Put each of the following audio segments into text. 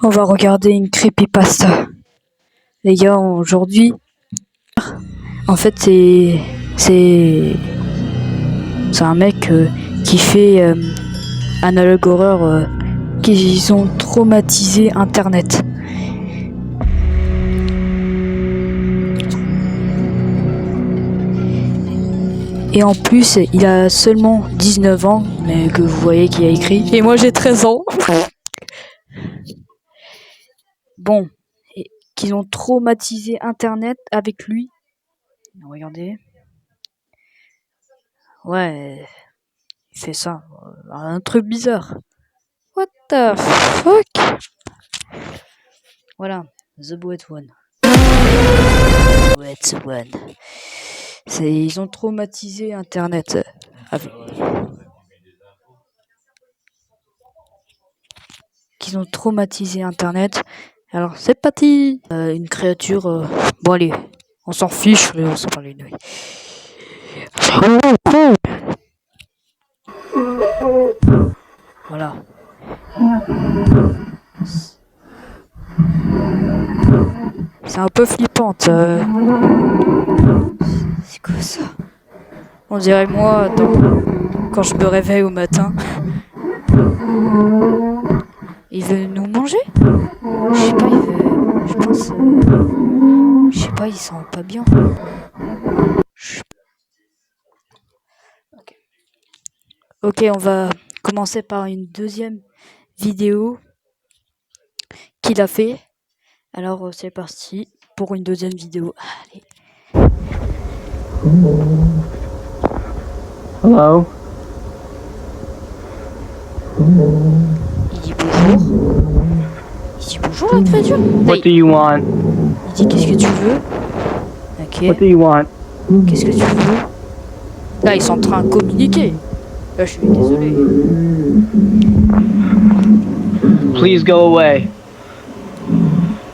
On va regarder une creepypasta. Les gars, aujourd'hui, en fait, c'est un mec qui fait Analog Horror qui ont traumatisé Internet. Et en plus, il a seulement 19 ans, mais que vous voyez qu'il a écrit. Et moi, j'ai 13 ans. Bon, et qu'ils ont traumatisé Internet avec lui. Regardez. Ouais, il fait ça. Un truc bizarre. What the fuck? Voilà, The Boat One. Boat One. Ils ont traumatisé Internet. Qu'ils ont traumatisé Internet. Alors, c'est parti. Une créature... Bon, allez, on s'en fiche, mais on s'en parle une nuit. Voilà. C'est un peu flippante. C'est quoi ça? On dirait moi quand je me réveille au matin. Il veut nous manger? Je sais pas, il veut... Je pense... Je sais pas, il sent pas bien. Ok, on va commencer par une deuxième vidéo qu'il a fait. Alors c'est parti pour une deuxième vidéo. Allez. Hello. Il dit bonjour. Il dit bonjour la créature. What do you want? Il dit qu'est-ce que tu veux? Ok. What do you want? Qu'est-ce que tu veux? Là ils sont en train de communiquer. Là je suis désolé. Please go away.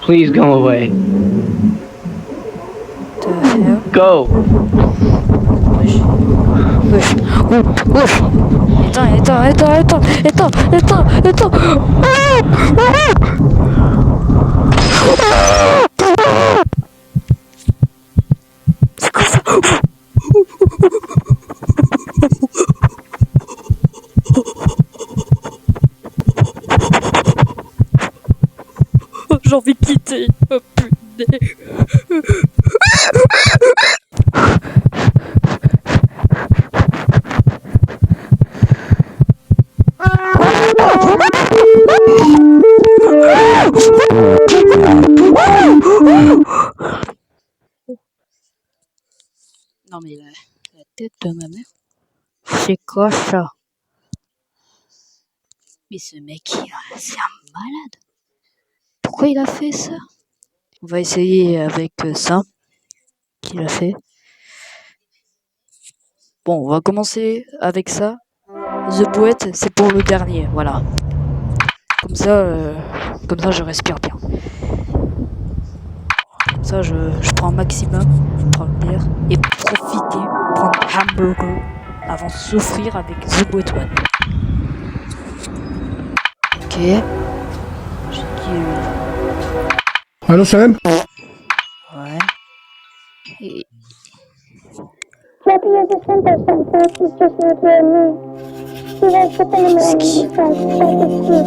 Please go away. The hell? Go. Wesh. Wesh. Wesh. Éteins. C'est quoi ça? J'ai envie de quitter. Oh putain. Non mais la tête de ma mère. C'est quoi ça? Mais ce mec, c'est un malade. Pourquoi il a fait ça? On va essayer avec ça qu'il a fait. Bon, on va commencer avec ça. The Poète, c'est pour le dernier, voilà. Comme ça, je respire bien. Comme ça, je prends un maximum, je prends le bière et profiter, prendre un hamburger avant de souffrir avec The Poète One. Ok. J'ai dit... Allô, Salem? Ouais. Et... C'est qui? What the fuck?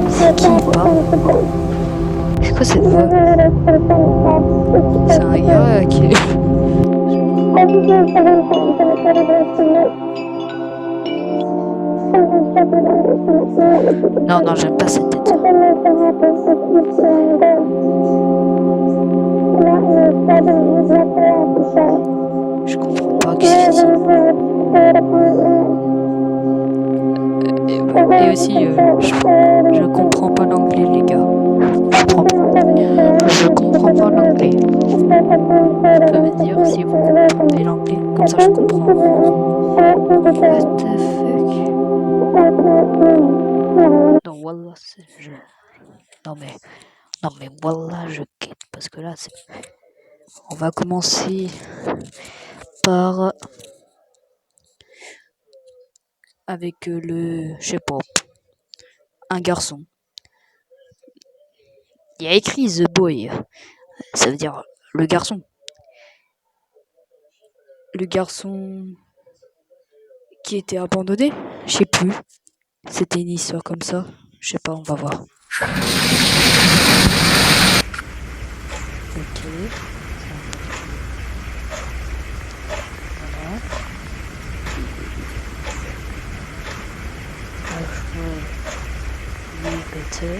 C'est qui il parle? C'est quoi cette voix? C'est un gars qui... Non, j'aime pas cette tête. Je comprends pas qu'est-ce qu'il dit. Et aussi, je comprends pas l'anglais, les gars. Je comprends pas l'anglais. Vous pouvez me dire si vous comprenez l'anglais, comme ça je comprends. What the fuck? Non, wallah, Non mais wallah, je quitte, parce que là, on va commencer par... avec je sais pas, un garçon. Il y a écrit The Boy. Ça veut dire le garçon. Le garçon qui était abandonné. Je sais plus. C'était une histoire comme ça. Je sais pas, on va voir. Ok. Voilà. Better.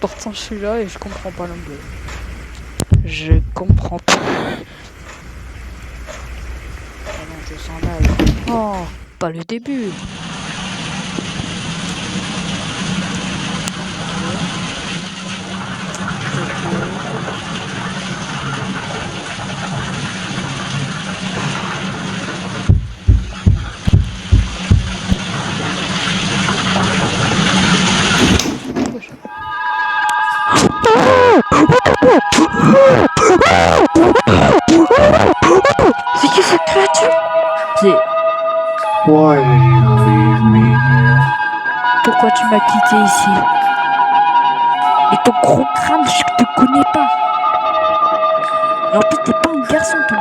Pourtant je suis là et je comprends pas l'anglais. Je comprends pas. Ah non, je sens mal. Oh, pas le début. C'est qui cette créature? C'est... Why did you leave me here? Pourquoi tu m'as quitté ici? Et ton gros crâne, je te connais pas. Et en plus, t'es pas un garçon, toi.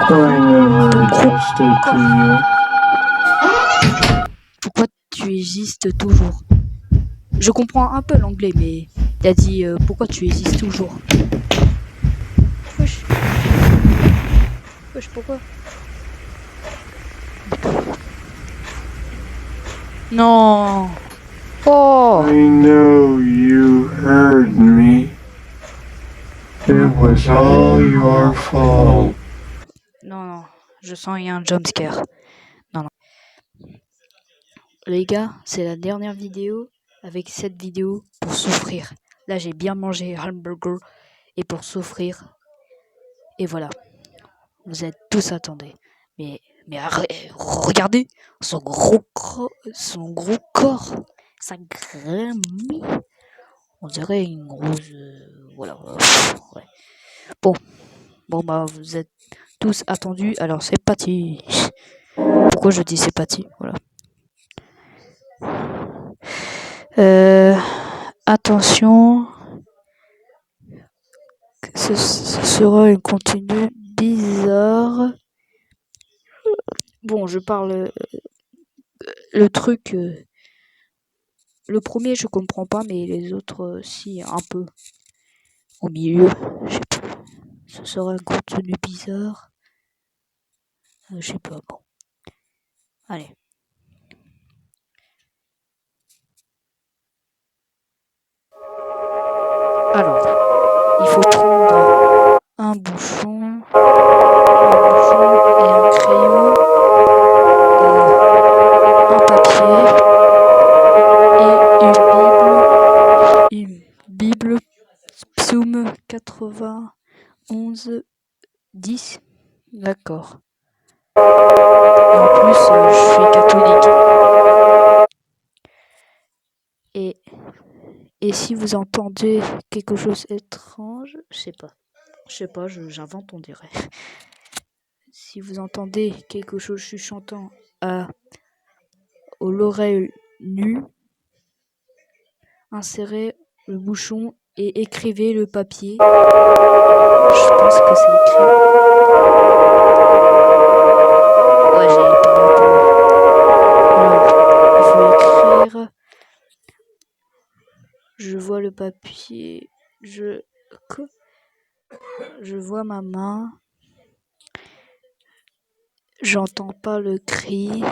I never adjusted to you. Pourquoi tu existes toujours? Je comprends un peu l'anglais, mais il a dit pourquoi tu existes toujours. Wesh. Wesh, pourquoi? Non. Oh. I know you heard me. It was all your fault. Non, je sens qu'il y a un jumpscare. Non. Les gars, c'est la dernière vidéo avec cette vidéo pour souffrir. Là, j'ai bien mangé hamburger et pour souffrir. Et voilà. Vous êtes tous attendus. Mais regardez son gros corps, sa grammy. On dirait une grosse, voilà. Ouais. Bon, bah vous êtes tous attendus. Alors c'est parti. Pourquoi je dis c'est parti? Voilà. Attention. Ce sera une continue bizarre. Bon, je parle le truc. Le premier, je comprends pas, mais les autres, si, un peu. Au milieu, je sais pas. Ce sera un contenu bizarre. Je sais pas, bon. Allez. Alors, il faut prendre un bouchon et un crayon, un papier et une Bible Psaume 91 10. D'accord. Et en plus, je suis catholique. Et si vous entendez quelque chose d'étrange, je sais pas, j'invente, on dirait. Si vous entendez quelque chose chuchotant aux l'oreille nue, insérez le bouchon et écrivez le papier. Je pense que c'est écrit. Ouais, j'ai pas entendu. Alors, il faut écrire. Je vois le papier. Je vois ma main. J'entends pas le cri.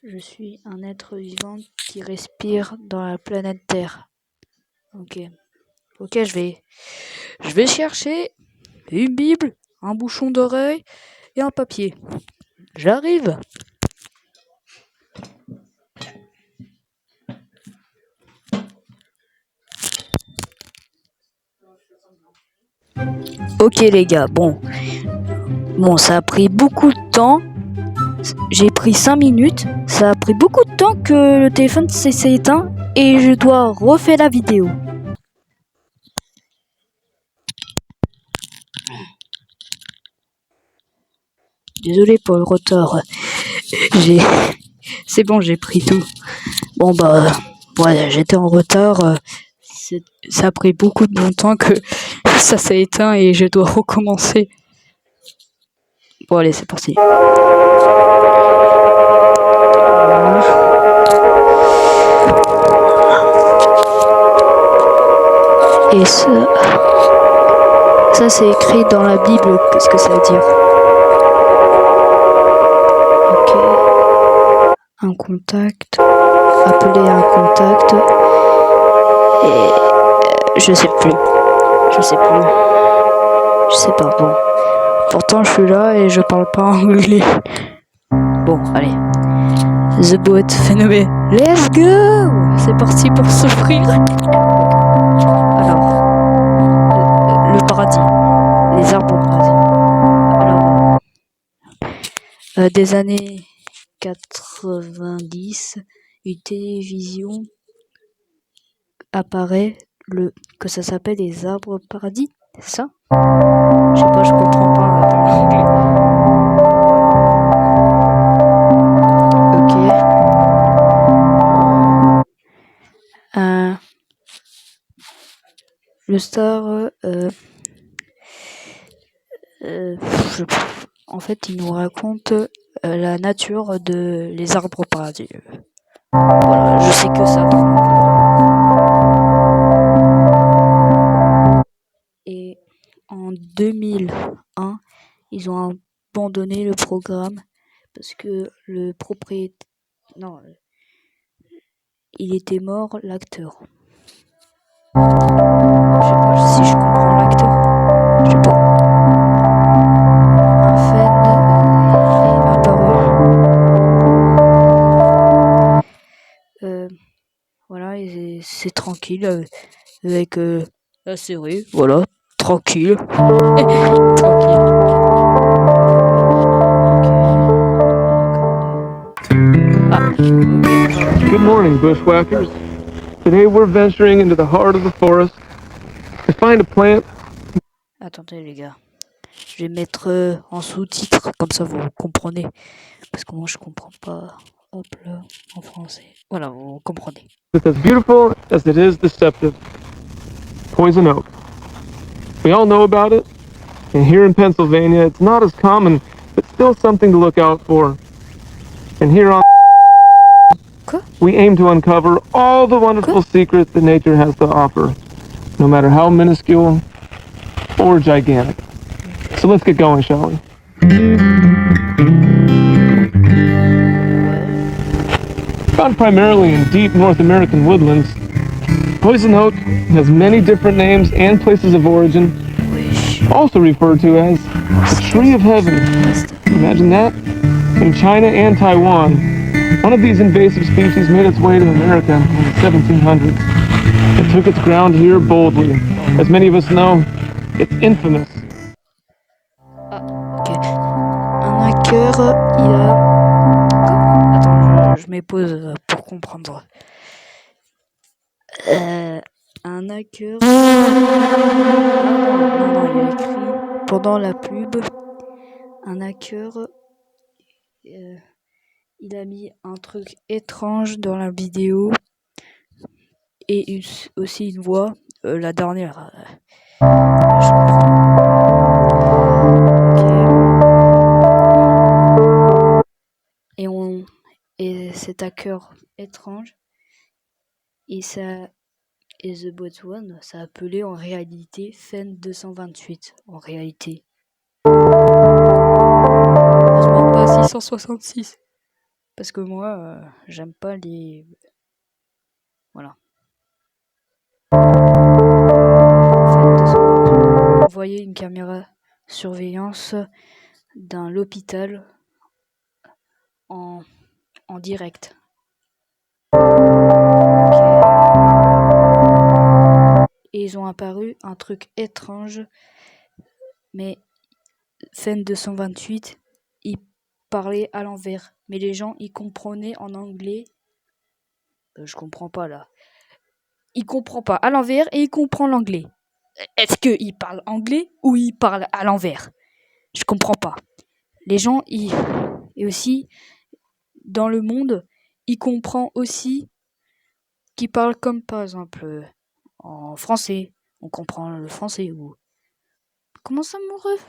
Je suis un être vivant qui respire dans la planète Terre. Ok, je vais chercher une Bible, un bouchon d'oreille et un papier. J'arrive. Ok les gars, bon, ça a pris beaucoup de temps. J'ai pris 5 minutes. Ça a pris beaucoup de temps que le téléphone s'est éteint et je dois refaire la vidéo. désolé pour le retard. J'ai... C'est bon, j'ai pris tout. Bon bah, ouais, j'étais en retard. Ça a pris beaucoup de temps que ça s'est éteint et je dois recommencer. Bon allez, c'est parti. Et ça c'est écrit dans la Bible, qu'est-ce que ça veut dire? Ok. Un contact. Appeler un contact. Et je sais plus. Je sais pas. Bon. Pourtant je suis là et je parle pas anglais. Bon, allez. The Boat Phénomène. Let's go! C'est parti pour souffrir. Alors, le paradis. Les arbres au paradis. Alors, des années 90, une télévision apparaît que ça s'appelle les arbres au paradis. C'est ça? Je sais pas, je comprends pas l'anglais. Le star, en fait, il nous raconte la nature de les arbres au paradis. Voilà, je sais que ça dans l'anglais. Et en 2001, ils ont abandonné le programme parce que le propriétaire... Non, il était mort, l'acteur. Je sais pas si je comprends l'acteur. Je sais pas. Un fan est apparu. Voilà, et c'est tranquille avec la série. Voilà, tranquille. Tranquille. Good morning, bushwhackers. Today we're venturing into the heart of the forest to find a plant. Attendez les gars, je vais mettre en sous-titres, comme ça vous comprenez. Parce que moi je comprends pas. Hop là, en français. Voilà, vous comprenez. It's as beautiful as it is deceptive. Poison oak. We all know about it, and here in Pennsylvania it's not as common, but still something to look out for. And here on we aim to uncover all the wonderful secrets that nature has to offer, no matter how minuscule or gigantic. So let's get going, shall we? Found primarily in deep North American woodlands, poison oak has many different names and places of origin, also referred to as the tree of heaven. Imagine that? In China and Taiwan, one of these invasive species made its way to America in the 1700s. It took its ground here boldly. As many of us know, it's infamous. Ok. Un hacker, il a... Attends, je mets pause pour comprendre. Un hacker... Non, il a écrit pendant la pub. Un hacker... il a mis un truc étrange dans la vidéo. Et aussi une voix. La dernière... je comprends. Ok. Et cet hacker étrange, et The Bot One, ça appelait en réalité Fen 228, en réalité. Heureusement pas 666. Parce que moi, j'aime pas les... Voilà. On voyait une caméra surveillance d'un l'hôpital en direct. Et ils ont apparu un truc étrange, mais Fen 228, il parlait à l'envers, mais les gens ils comprenaient en anglais. Je comprends pas là. Il comprend pas à l'envers et il comprend l'anglais. Est-ce qu'il parle anglais ou il parle à l'envers? Je comprends pas. les gens, et aussi, dans le monde, ils comprennent aussi qu'ils parlent comme, par exemple, en français. On comprend le français ou... Comment ça, mon rêve?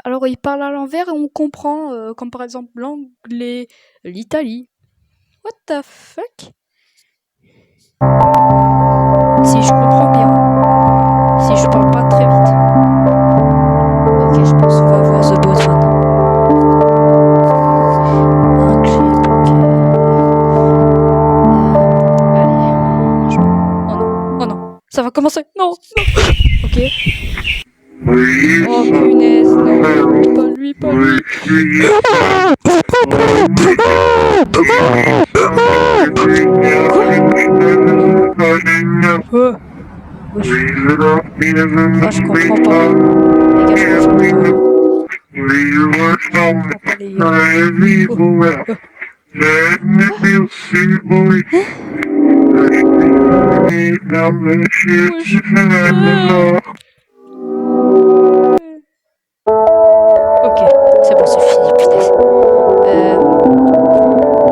Alors, ils parlent à l'envers et on comprend, comme par exemple l'anglais, l'Italie. What the fuck? Si je comprends bien. Si je parle pas très vite. Ok, je pense qu'on va voir The Boatman. Un clip, ok. Allez. Oh non. Ça va commencer. Non. Ok. Oh punaise, non. Pas lui. Oh. Wesh. Ah, je comprends pas. Les gars, je comprends pas les gars. Ok, c'est bon, c'est fini, punaise.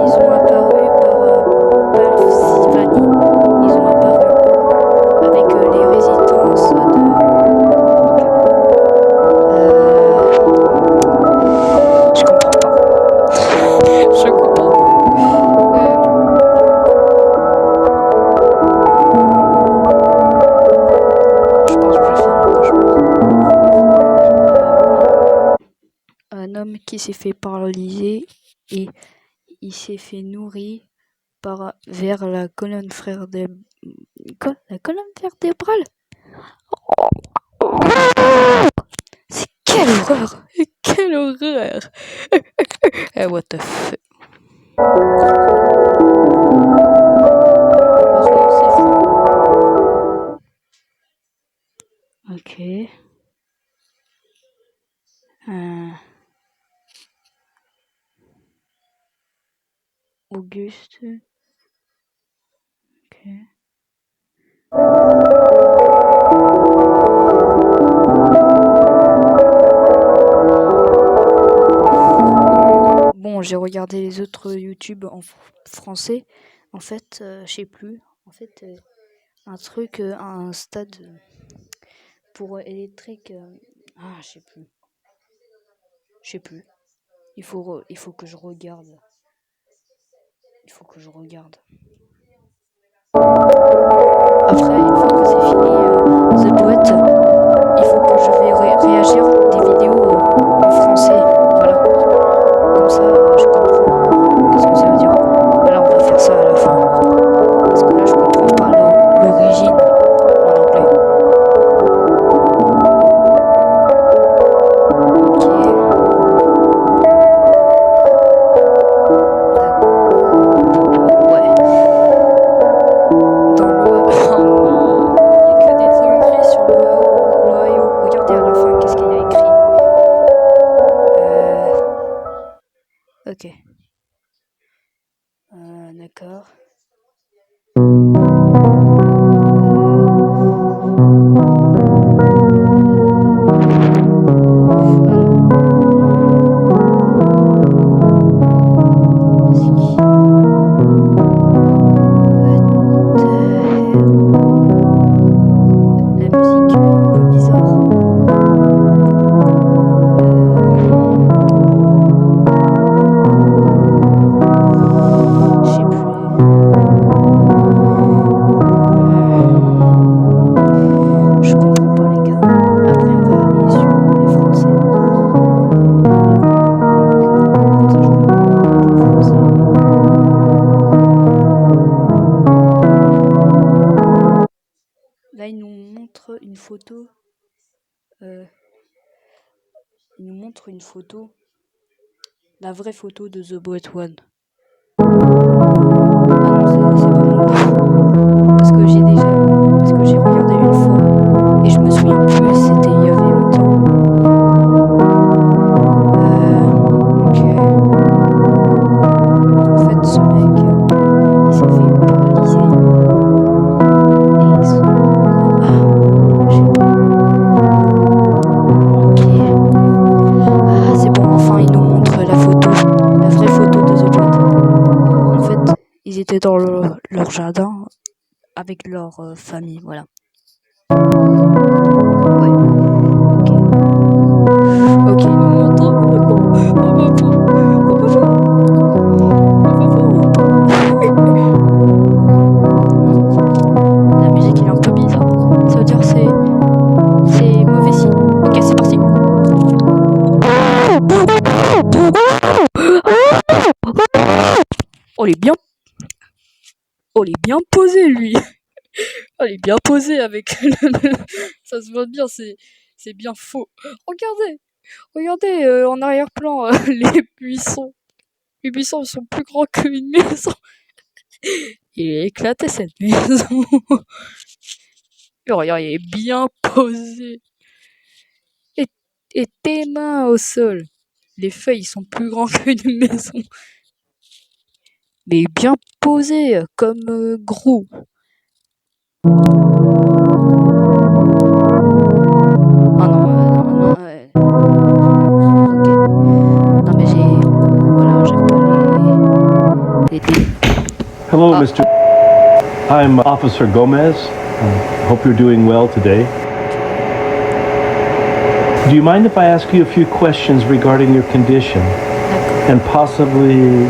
Ils ont apparu par Pennsylvanie. Ils ont apparu avec les résidences de... Je comprends pas. Je comprends pas. Je pense que je vais faire un cauchemar. Un homme qui s'est fait paralyser et il s'est fait nourrir vers la colonne vertébrale. Quoi? La colonne vertébrale? C'est quelle horreur! Quelle horreur! What the fuck? C'est fou. Ok. Auguste. Ok. Bon, j'ai regardé les autres YouTube en français. En fait, je sais plus. En fait, un truc, un stade pour électrique. Je sais plus. Il faut que je regarde. Après, une fois que c'est fini, The Boîte, il faut que je vais réagir des vidéos en français. Voilà. Comme ça, je comprends qu'est-ce que ça veut dire. Voilà, on va faire ça à la fin. Parce que là, je comprends pas l'origine en anglais. Ok. Ouais. Dans l'eau. Oh non. Il n'y a que des dingueries sur l'Ohio. Regardez à la fin, qu'est-ce qu'il y a écrit. Ok. D'accord. La musique un peu bizarre. Je sais plus. Je comprends pas les gars. Après on va aller sur les français. Comme ça je comprends le français. Là il nous montre une photo. La vraie photo de The Boat One. Ah non, c'est pas mon. Parce que j'ai regardé une fois et je me souviens plus, c'était il y avait longtemps. Ok. En fait, ce mec, il s'est fait paralyser. Et il se... je sais pas. Ok. jardin avec leur famille, voilà. Ok, nous montons. On va voir. La musique est un peu bizarre. Ça veut dire c'est mauvais signe. Ok, c'est parti. Oh, il est bien posé, lui. Oh, il est bien posé avec ça se voit bien, c'est bien faux. Regardez en arrière-plan les buissons. Les buissons sont plus grands qu'une maison. Il est éclaté cette maison. Et regarde, il est bien posé. Et tes mains au sol. Les feuilles sont plus grands qu'une maison. Mais bien posé comme Gros. Ah non, ouais. Ok. Non mais j'aime pas les Hello, Mr. I'm Officer Gomez. Hope you're doing well today. Do you mind if I ask you a few questions regarding your condition and possibly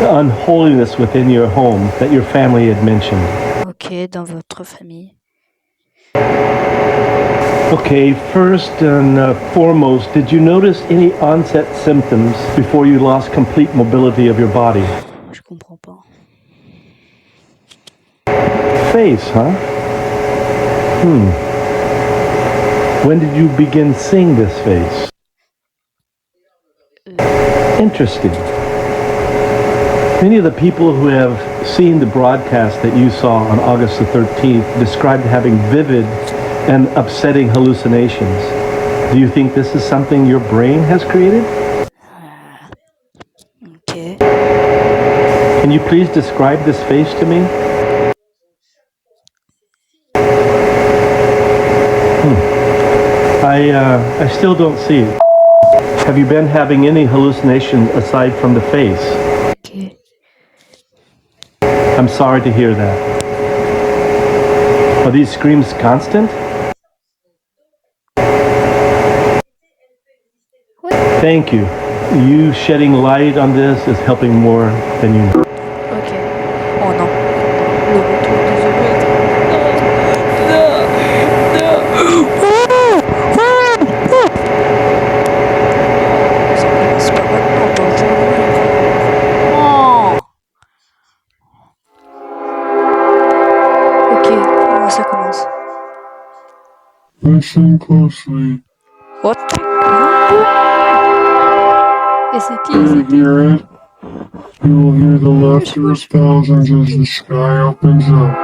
unholiness within your home that your family had mentioned? Ok, dans votre famille. Okay, first and foremost, did you notice any onset symptoms before you lost complete mobility of your body? Je comprends pas. Face, huh? When did you begin seeing this face? Interesting. Many of the people who have seen the broadcast that you saw on August the 13th described having vivid and upsetting hallucinations. Do you think this is something your brain has created? Ok. Can you please describe this face to me? I still don't see it. Have you been having any hallucination aside from the face? Ok. I'm sorry to hear that. Are these screams constant? What? Thank you. You shedding light on this is helping more than you know. Ok. Oh non. Le retour des zombies. Ça commence pas maintenant, Oh. Ok, comment ça commence? Listen closely. What? Et c'est qui? Can you hear it? You will hear the laughter of thousands as the sky opens up.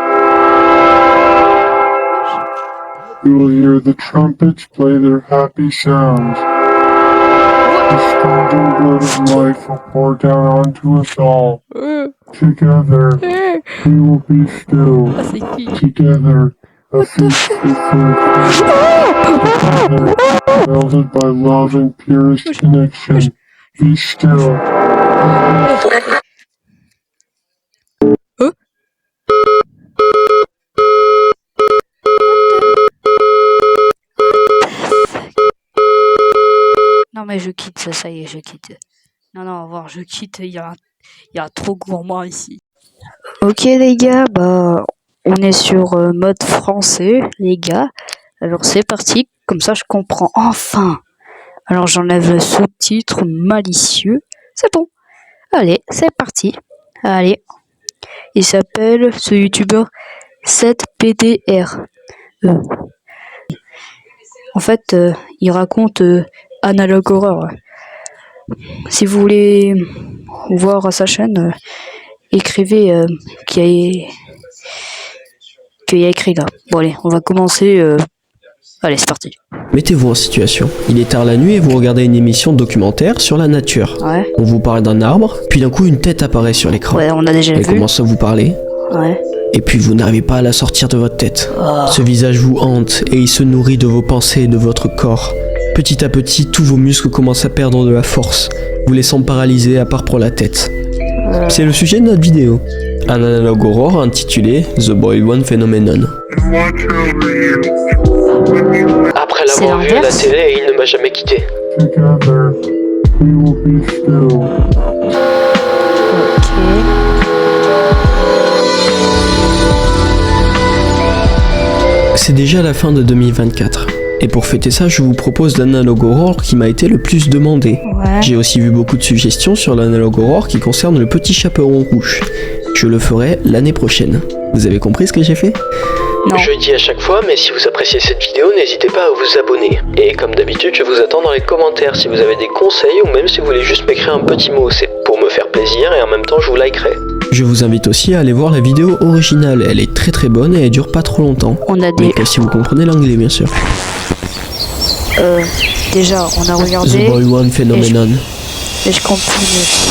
You will hear the trumpets play their happy sounds. The scalding blood of life will pour down onto us all. Together, we will be still. Ah, c'est qui? Together, a feast before Together, welded by love and purest connection. Be still. Non mais je quitte, ça y est, je quitte. Non, au revoir, je quitte, il y a trop gourmand ici. Ok les gars, bah on est sur mode français, les gars. Alors c'est parti, comme ça je comprends enfin. Alors j'enlève le sous-titre malicieux. C'est bon. Allez, c'est parti. Allez. Il s'appelle, ce youtubeur, 7PDR. En fait, il raconte Analog Horror. Si vous voulez voir sa chaîne, écrivez qu'il y a écrit là. Bon allez, on va commencer. Allez, c'est parti. Mettez-vous en situation. Il est tard la nuit et vous regardez une émission documentaire sur la nature. Ouais. On vous parle d'un arbre, puis d'un coup une tête apparaît sur l'écran. Ouais, on a déjà Elle vu. commence à vous parler. Ouais. Et puis vous n'arrivez pas à la sortir de votre tête. Oh. Ce visage vous hante et il se nourrit de vos pensées et de votre corps. Petit à petit, tous vos muscles commencent à perdre de la force, vous laissant paralysé à part pour la tête. C'est le sujet de notre vidéo. Un analogue aurore intitulé The Boy One Phenomenon. Après C'est l'avoir vu à la l'inverse. télé, il ne m'a jamais quitté. Together, we will be still. Ok. C'est déjà la fin de 2024. Et pour fêter ça, je vous propose l'analogue aurore qui m'a été le plus demandé. Ouais. J'ai aussi vu beaucoup de suggestions sur l'analogue aurore qui concerne le petit chaperon rouge. Je le ferai l'année prochaine. Vous avez compris ce que j'ai fait ? Non. Je dis à chaque fois, mais si vous appréciez cette vidéo, n'hésitez pas à vous abonner. Et comme d'habitude, je vous attends dans les commentaires si vous avez des conseils ou même si vous voulez juste m'écrire un petit mot. C'est pour me faire plaisir et en même temps, je vous likerai. Je vous invite aussi à aller voir la vidéo originale. Elle est très très bonne et elle dure pas trop longtemps. On a Mais des. que si vous comprenez l'anglais, bien sûr. Déjà, on a The regardé. Boy One Phenomenon. Et je continue.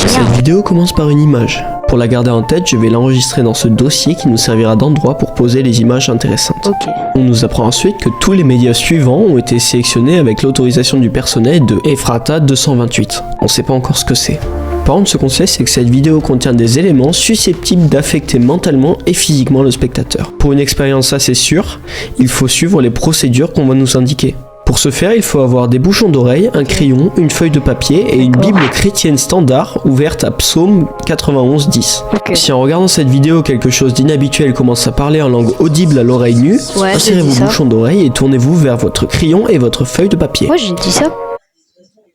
Cette vidéo commence par une image. Pour la garder en tête, je vais l'enregistrer dans ce dossier qui nous servira d'endroit pour poser les images intéressantes. Ok. On nous apprend ensuite que tous les médias suivants ont été sélectionnés avec l'autorisation du personnel de Ephrata 228. On sait pas encore ce que c'est. Par contre, ce qu'on sait, c'est que cette vidéo contient des éléments susceptibles d'affecter mentalement et physiquement le spectateur. Pour une expérience assez sûre, il faut suivre les procédures qu'on va nous indiquer. Pour ce faire, il faut avoir des bouchons d'oreille, un crayon, une feuille de papier et une Bible chrétienne standard ouverte à Psaume 91:10. Ok. Si en regardant cette vidéo quelque chose d'inhabituel commence à parler en langue audible à l'oreille nue, Ouais, insérez j'ai dit vos ça. bouchons d'oreille et tournez-vous vers votre crayon et votre feuille de papier. Ouais, j'ai dit ça.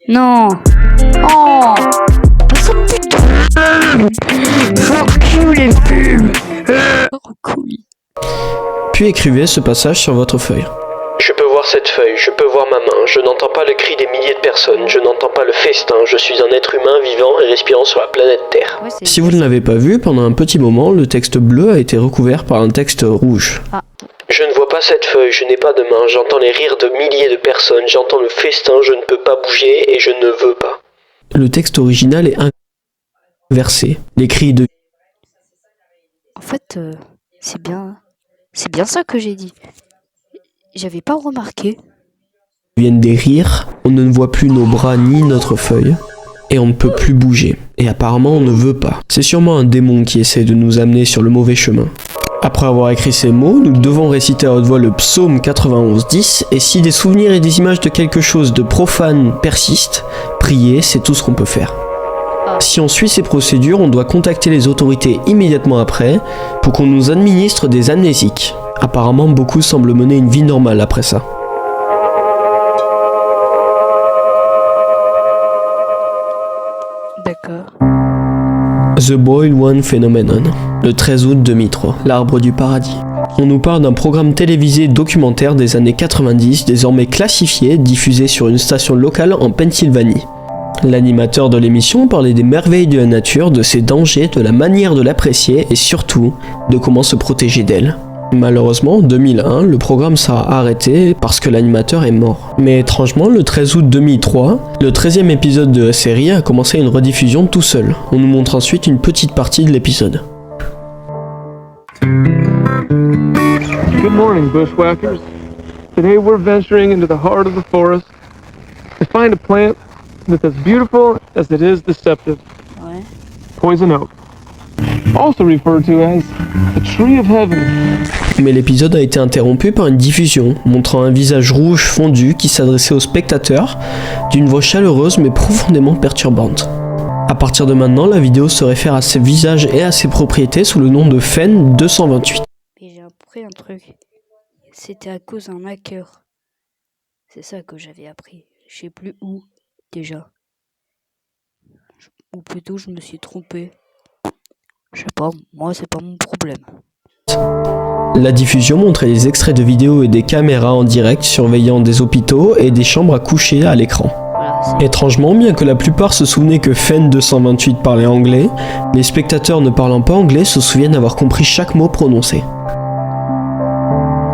Non. Oh. Ça me pute. Recule les pubs. Recule. Puis écrivez ce passage sur votre feuille. Je peux voir cette feuille, je peux voir ma main, je n'entends pas le cri des milliers de personnes, je n'entends pas le festin, je suis un être humain vivant et respirant sur la planète Terre. Ouais, c'est Si vous ne l'avez pas vu, pendant un petit moment, le texte bleu a été recouvert par un texte rouge. Je ne vois pas cette feuille, je n'ai pas de main, j'entends les rires de milliers de personnes, j'entends le festin, je ne peux pas bouger et je ne veux pas. Le texte original est inversé. Les cris de En fait, c'est bien ça que j'ai dit. J'avais pas remarqué. viennent des rires, on ne voit plus nos bras ni notre feuille, et on ne peut plus bouger. Et apparemment on ne veut pas. C'est sûrement un démon qui essaie de nous amener sur le mauvais chemin. Après avoir écrit ces mots, nous devons réciter à haute voix le psaume 91:10, et si des souvenirs et des images de quelque chose de profane persistent, prier, c'est tout ce qu'on peut faire. Si on suit ces procédures, on doit contacter les autorités immédiatement après pour qu'on nous administre des amnésiques. Apparemment, beaucoup semblent mener une vie normale après ça. D'accord. The Boy One Phenomenon, le 13 août 2003, l'arbre du paradis. On nous parle d'un programme télévisé documentaire des années 90, désormais classifié, diffusé sur une station locale en Pennsylvanie. L'animateur de l'émission parlait des merveilles de la nature, de ses dangers, de la manière de l'apprécier et surtout de comment se protéger d'elle. Malheureusement, en 2001, le programme sera arrêté parce que l'animateur est mort. Mais étrangement, le 13 août 2003, le 13e épisode de la série a commencé une rediffusion tout seul. On nous montre ensuite une petite partie de l'épisode. Good morning, bushwhackers. Today we're venturing into the heart of the forest to find a plant that's as beautiful as it is deceptive. Ouais. Poison oak. Also referred to as the tree of heaven. Mais l'épisode a été interrompu par une diffusion, montrant un visage rouge fondu qui s'adressait au spectateur d'une voix chaleureuse mais profondément perturbante. À partir de maintenant, la vidéo se réfère à ses visages et à ses propriétés sous le nom de Fen 228. Mais j'ai appris un truc. C'était à cause d'un hacker. C'est ça que j'avais appris. Je sais plus où, déjà. Ou plutôt, je me suis trompé. Je sais pas, moi, c'est pas mon problème. La diffusion montrait des extraits de vidéos et des caméras en direct surveillant des hôpitaux et des chambres à coucher à l'écran. Voilà, c'est... Étrangement, bien que la plupart se souvenaient que Fen 228 parlait anglais, les spectateurs ne parlant pas anglais se souviennent avoir compris chaque mot prononcé.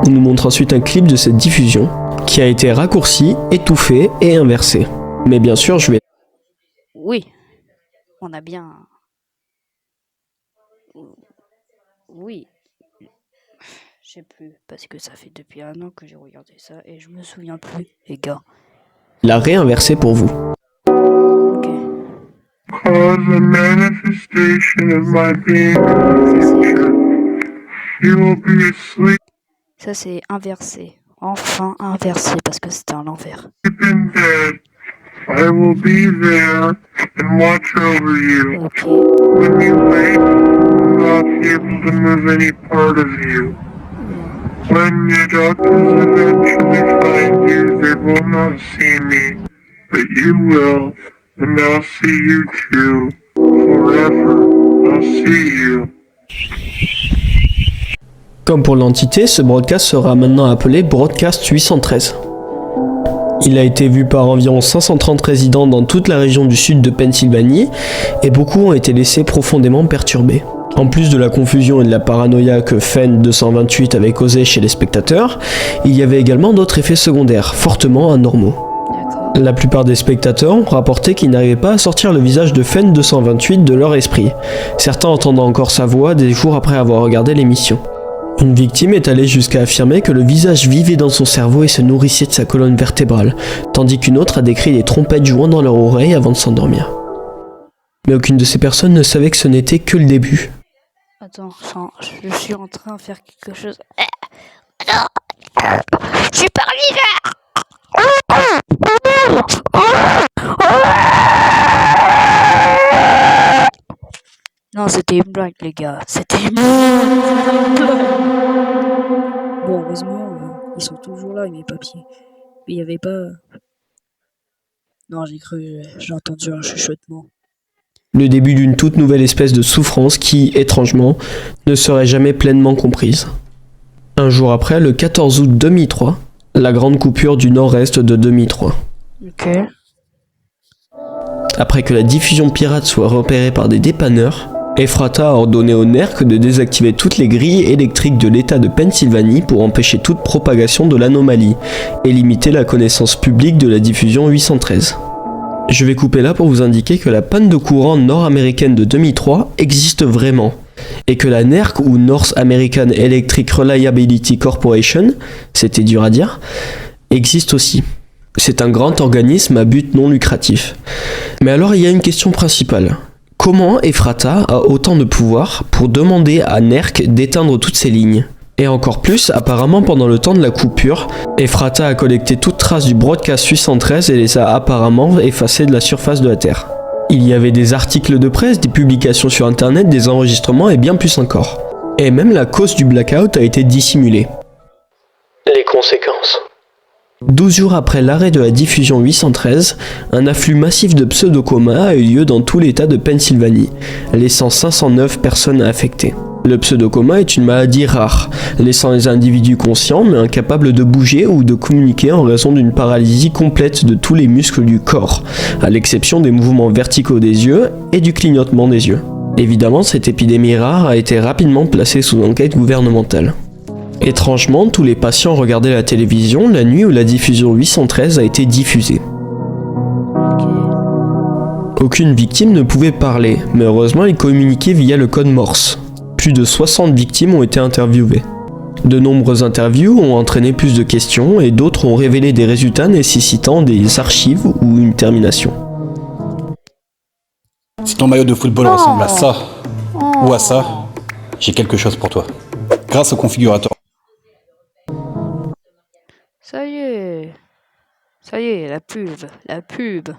On nous montre ensuite un clip de cette diffusion, qui a été raccourci, étouffé et inversé. Mais bien sûr, je vais... Oui, on a bien... Oui. Je sais plus, parce que ça fait depuis un an que j'ai regardé ça et je me souviens plus, les gars. la réinverser pour vous. Ok. cause a manifestation of my being in the future. You will be asleep Ça, c'est inversé. Enfin inversé, parce que c'était à l'envers. in bed. I will be there and watch over you. Ok. When you wake, you will not be able to move any part of you. When the doctors eventually find you, they will not see me, but you will, and I'll see you too. Forever, I'll see you. Comme pour l'entité, ce broadcast sera maintenant appelé Broadcast 813. Il a été vu par environ 530 résidents dans toute la région du sud de Pennsylvanie et beaucoup ont été laissés profondément perturbés. En plus de la confusion et de la paranoïa que Fen 228 avait causé chez les spectateurs, il y avait également d'autres effets secondaires, fortement anormaux. D'accord. La plupart des spectateurs ont rapporté qu'ils n'arrivaient pas à sortir le visage de Fen 228 de leur esprit, certains entendant encore sa voix des jours après avoir regardé l'émission. Une victime est allée jusqu'à affirmer que le visage vivait dans son cerveau et se nourrissait de sa colonne vertébrale, tandis qu'une autre a décrit des trompettes jouant dans leur oreille avant de s'endormir. Mais aucune de ces personnes ne savait que ce n'était que le début. Attends, je suis en train de faire quelque chose. Je suis paralysé. Non, c'était une blague, les gars. C'était une blague. Bon, heureusement, ils sont toujours là, mes papiers. Mais il n'y avait pas... Non, j'ai entendu un chuchotement. Le début d'une toute nouvelle espèce de souffrance qui, étrangement, ne serait jamais pleinement comprise. Un jour après, le 14 août 2003, la grande coupure du nord-est de 2003. Ok. Après que la diffusion pirate soit repérée par des dépanneurs, Ephrata a ordonné au NERC de désactiver toutes les grilles électriques de l'État de Pennsylvanie pour empêcher toute propagation de l'anomalie et limiter la connaissance publique de la diffusion 813. Je vais couper là pour vous indiquer que la panne de courant nord-américaine de 2003 existe vraiment, et que la NERC ou North American Electric Reliability Corporation, c'était dur à dire, existe aussi. C'est un grand organisme à but non lucratif. Mais alors il y a une question principale. Comment Ephrata a autant de pouvoir pour demander à NERC d'éteindre toutes ces lignes ? Et encore plus, apparemment pendant le temps de la coupure, Ephrata a collecté toute trace du broadcast 813 et les a apparemment effacées de la surface de la Terre. Il y avait des articles de presse, des publications sur internet, des enregistrements et bien plus encore. Et même la cause du blackout a été dissimulée. Les conséquences. 12 jours après l'arrêt de la diffusion 813, un afflux massif de pseudocoma a eu lieu dans tout l'état de Pennsylvanie, laissant 509 personnes affectées. Le pseudocoma est une maladie rare, laissant les individus conscients mais incapables de bouger ou de communiquer en raison d'une paralysie complète de tous les muscles du corps, à l'exception des mouvements verticaux des yeux et du clignotement des yeux. Évidemment, cette épidémie rare a été rapidement placée sous enquête gouvernementale. Étrangement, tous les patients regardaient la télévision la nuit où la diffusion 813 a été diffusée. Aucune victime ne pouvait parler, mais heureusement ils communiquaient via le code Morse. Plus de 60 victimes ont été interviewées. De nombreuses interviews ont entraîné plus de questions et d'autres ont révélé des résultats nécessitant des archives ou une termination. Si ton maillot de football ressemble à ça ou à ça, j'ai quelque chose pour toi. Grâce au configurateur. Ça y est, la pub.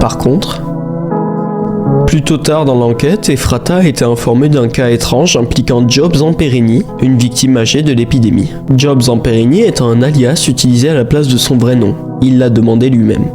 Par contre, plus tard dans l'enquête, Ephrata a été informé d'un cas étrange impliquant Job Zamperini, une victime âgée de l'épidémie. Job Zamperini est un alias utilisé à la place de son vrai nom. Il l'a demandé lui-même.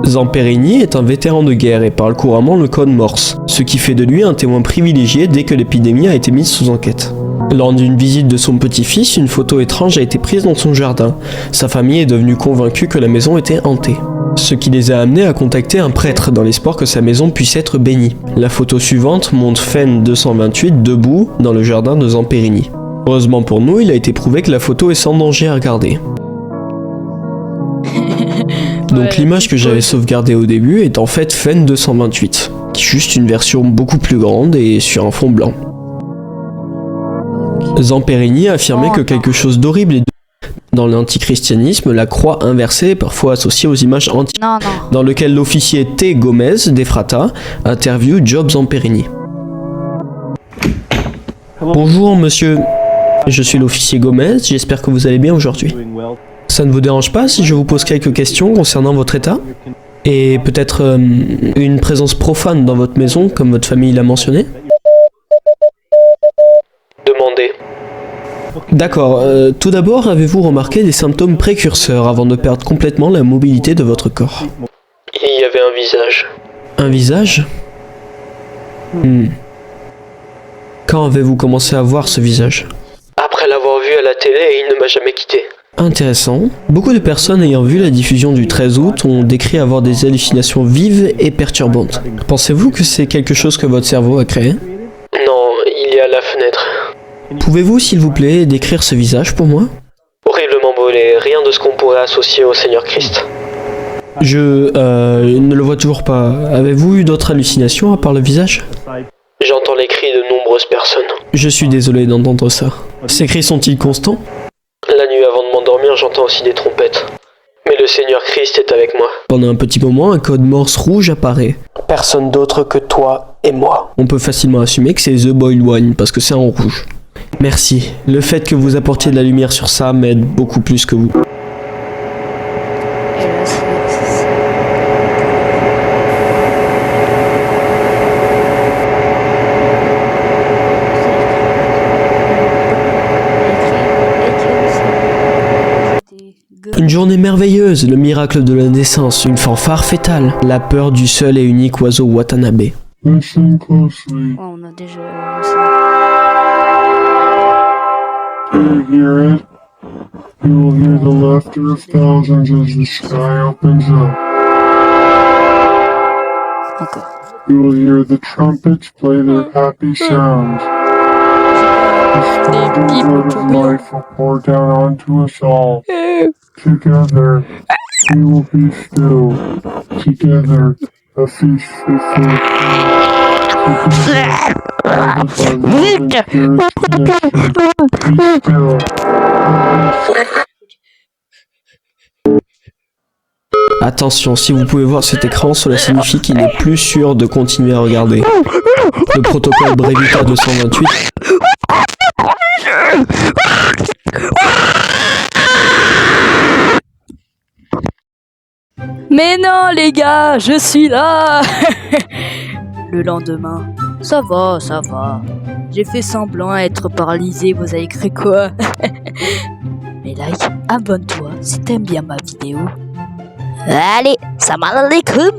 Zamperini est un vétéran de guerre et parle couramment le code Morse, ce qui fait de lui un témoin privilégié dès que l'épidémie a été mise sous enquête. Lors d'une visite de son petit-fils, une photo étrange a été prise dans son jardin. Sa famille est devenue convaincue que la maison était hantée, ce qui les a amenés à contacter un prêtre dans l'espoir que sa maison puisse être bénie. La photo suivante montre Fen 228 debout dans le jardin de Zamperini. Heureusement pour nous, il a été prouvé que la photo est sans danger à regarder. Donc l'image que j'avais sauvegardée au début est en fait Fen 228, qui est juste une version beaucoup plus grande et sur un fond blanc. Zamperini a affirmé que quelque chose d'horrible et Dans l'antichristianisme, la croix inversée est parfois associée aux images antiques, Non, non. dans lequel l'officier T. Gomez d'Efrata interviewe Job Zamperini. Bonjour monsieur, je suis l'officier Gomez, j'espère que vous allez bien aujourd'hui. Ça ne vous dérange pas si je vous pose quelques questions concernant votre état ? Et peut-être une présence profane dans votre maison, comme votre famille l'a mentionné ? Demandez. D'accord, tout d'abord, avez-vous remarqué des symptômes précurseurs avant de perdre complètement la mobilité de votre corps ? Il y avait un visage. Un visage ? Quand avez-vous commencé à voir ce visage ? Après l'avoir vu à la télé, il ne m'a jamais quitté. Intéressant. Beaucoup de personnes ayant vu la diffusion du 13 août ont décrit avoir des hallucinations vives et perturbantes. Pensez-vous que c'est quelque chose que votre cerveau a créé ? Non, il est à la fenêtre. Pouvez-vous, s'il vous plaît, décrire ce visage pour moi ? Horriblement brûlé, rien de ce qu'on pourrait associer au Seigneur Christ. Je ne le vois toujours pas. Avez-vous eu d'autres hallucinations à part le visage ? J'entends les cris de nombreuses personnes. Je suis désolé d'entendre ça. Ces cris sont-ils constants ? La nuit avant de m'endormir, j'entends aussi des trompettes. Mais le Seigneur Christ est avec moi. Pendant un petit moment, un code Morse rouge apparaît. Personne d'autre que toi et moi. On peut facilement assumer que c'est The Boiled One, parce que c'est en rouge. Merci. Le fait que vous apportiez de la lumière sur ça m'aide beaucoup plus que vous. Et là, c'est- Une journée merveilleuse, le miracle de la naissance, une fanfare fétale, la peur du seul et unique oiseau Watanabe. Listen closely. Ouais, on a déjà vu Do you hear it? You will hear the laughter of thousands as the sky opens up. ça. Encore. You will hear the trumpets play their happy sounds. The sparkling blood of life will pour down onto us all. Together, we will be still. Together, a feast before Together, guided by love and spirit connection. Be still. Attention, si vous pouvez voir cet écran, cela signifie qu'il n'est plus sûr de continuer à regarder. Le protocole Brevita 228. Mais non, les gars, je suis là. Le lendemain, ça va, ça va. J'ai fait semblant à être paralysé, vous avez cru quoi? Mais like, abonne-toi si t'aimes bien ma vidéo. Allez, salam alaikum.